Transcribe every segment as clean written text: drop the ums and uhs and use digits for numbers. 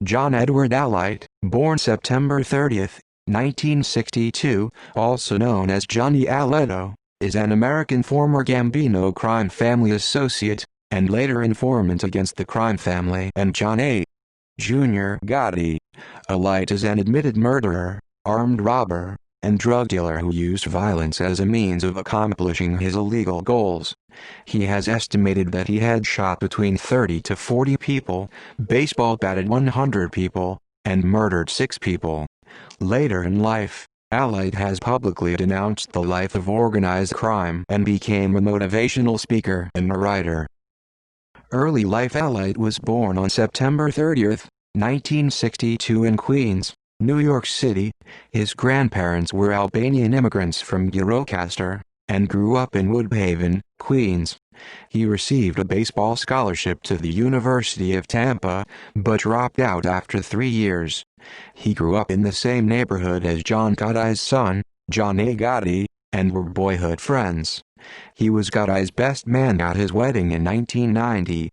John Edward Alite, born September 30, 1962, also known as Johnny Alito, is an American former Gambino crime family associate, and later informant against the crime family and John A. Jr. Gotti. Alite is an admitted murderer, armed robber, and drug dealer who used violence as a means of accomplishing his illegal goals. He has estimated that he had shot between 30 to 40 people, baseball batted 100 people, and murdered 6 people. Later in life, Alite has publicly denounced the life of organized crime and became a motivational speaker and a writer. Early life. Alite was born on September 30, 1962 in Queens, New York City. His grandparents were Albanian immigrants from Eurocaster, and grew up in Woodhaven, Queens. He received a baseball scholarship to the University of Tampa, but dropped out after 3 years. He grew up in the same neighborhood as John Gotti's son, John A. Gotti, and were boyhood friends. He was Gotti's best man at his wedding in 1990.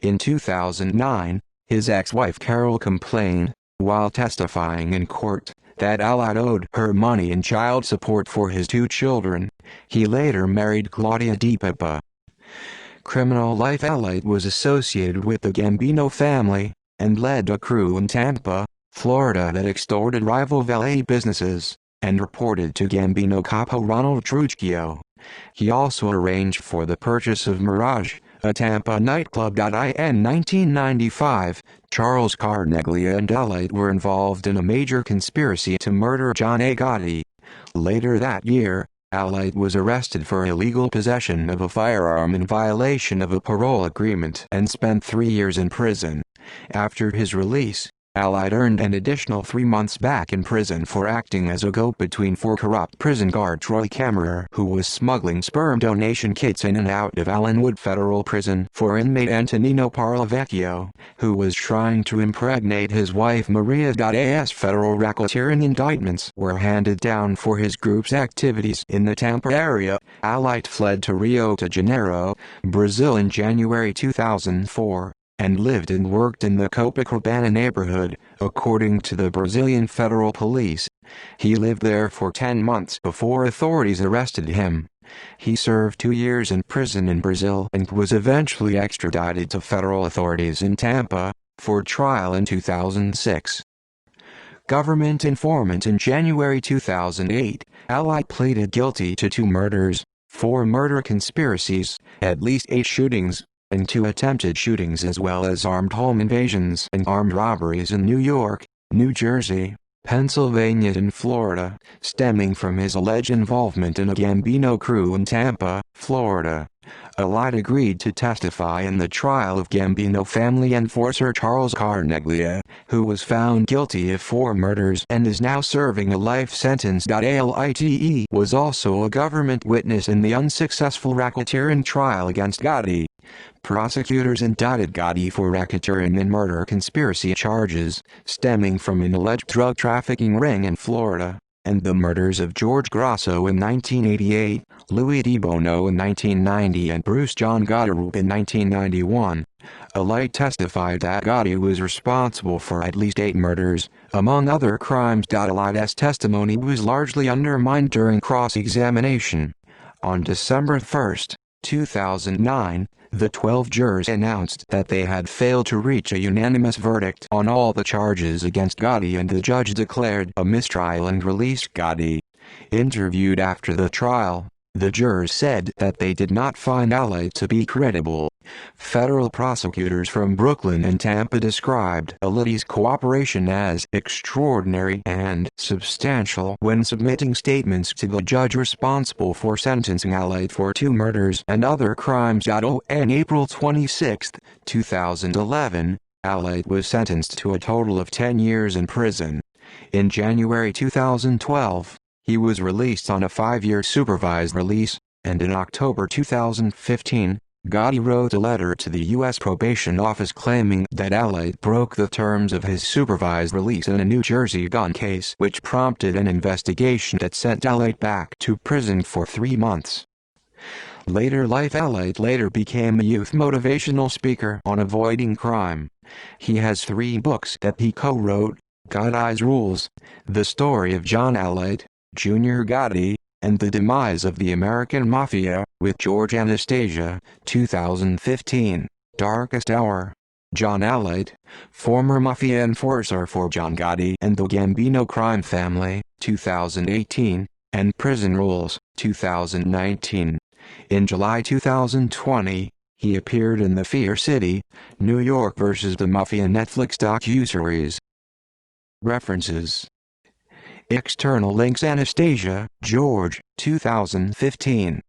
In 2009, his ex-wife Carol complained, while testifying in court, that Alite owed her money in child support for his 2 children. He later married Claudia DiPapa. Criminal life. Alite was associated with the Gambino family, and led a crew in Tampa, Florida that extorted rival valet businesses, and reported to Gambino capo Ronald Trujillo. He also arranged for the purchase of Mirage, a Tampa nightclub. In 1995, Charles Carneglia and Alite were involved in a major conspiracy to murder John A. Gotti. Later that year, Alite was arrested for illegal possession of a firearm in violation of a parole agreement and spent 3 years in prison. After his release, Alite earned an additional 3 months back in prison for acting as a go-between for corrupt prison guard Troy Kammerer, who was smuggling sperm donation kits in and out of Allenwood Federal Prison for inmate Antonino Parlavecchio, who was trying to impregnate his wife Maria. As federal racketeering indictments were handed down for his group's activities in the Tampa area, Alite fled to Rio de Janeiro, Brazil in January 2004. And lived and worked in the Copacabana neighborhood, according to the Brazilian Federal Police. He lived there for 10 months before authorities arrested him. He served 2 years in prison in Brazil and was eventually extradited to federal authorities in Tampa, for trial in 2006. Government informant. In January 2008, Alite pleaded guilty to 2 murders, 4 murder conspiracies, at least 8 shootings, and 2 attempted shootings, as well as armed home invasions and armed robberies in New York, New Jersey, Pennsylvania and Florida, stemming from his alleged involvement in a Gambino crew in Tampa, Florida. Alite agreed to testify in the trial of Gambino family enforcer Charles Carneglia, who was found guilty of 4 murders and is now serving a life sentence. Alite was also a government witness in the unsuccessful racketeering trial against Gotti. Prosecutors indicted Gotti for racketeering and murder conspiracy charges, stemming from an alleged drug trafficking ring in Florida, and the murders of George Grosso in 1988, Louis DiBono in 1990 and Bruce John Gotti in 1991. Alite testified that Gotti was responsible for at least 8 murders, among other crimes. Alite's testimony was largely undermined during cross-examination. On December 1, 2009, the 12 jurors announced that they had failed to reach a unanimous verdict on all the charges against Gotti, and the judge declared a mistrial and released Gotti. Interviewed after the trial, the jurors said that they did not find Alite to be credible. Federal prosecutors from Brooklyn and Tampa described Alite's cooperation as extraordinary and substantial when submitting statements to the judge responsible for sentencing Alite for 2 murders and other crimes. On April 26, 2011, Alite was sentenced to a total of 10 years in prison. In January 2012, he was released on a 5-year supervised release, and in October 2015, Gotti wrote a letter to the U.S. Probation Office claiming that Alite broke the terms of his supervised release in a New Jersey gun case, which prompted an investigation that sent Alite back to prison for 3 months. Later life Alite later became a youth motivational speaker on avoiding crime. He has 3 books that he co-wrote: God Eyes Rules, The Story of John Alite, Jr. Gotti, and The Demise of the American Mafia, with George Anastasia, 2015. Darkest Hour. John Alite, former Mafia enforcer for John Gotti and the Gambino crime family, 2018, and Prison Rules, 2019. In July 2020, he appeared in the Fear City, New York vs. the Mafia Netflix docuseries. References. External links: Anastasia, George, 2015.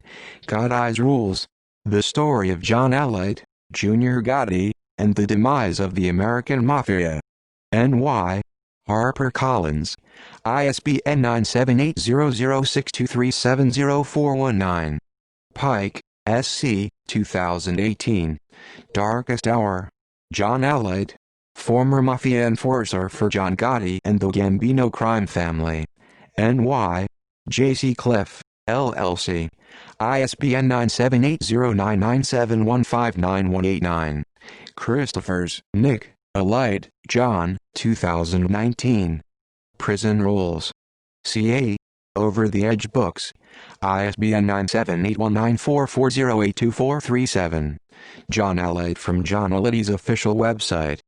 God Eyes Rules, The Story of John Alite, Jr. Gotti, and the Demise of the American Mafia. N.Y. HarperCollins. ISBN 9780062370419. Pike, S.C., 2018. Darkest Hour. John Alite, former Mafia enforcer for John Gotti and the Gambino crime family. N.Y. J.C. Cliff, LLC. ISBN 9780997159189. Christophers, Nick, Alite, John, 2019. Prison Rules. C.A. Over the Edge Books. ISBN 9781944082437. John Alite from John Alite's official website.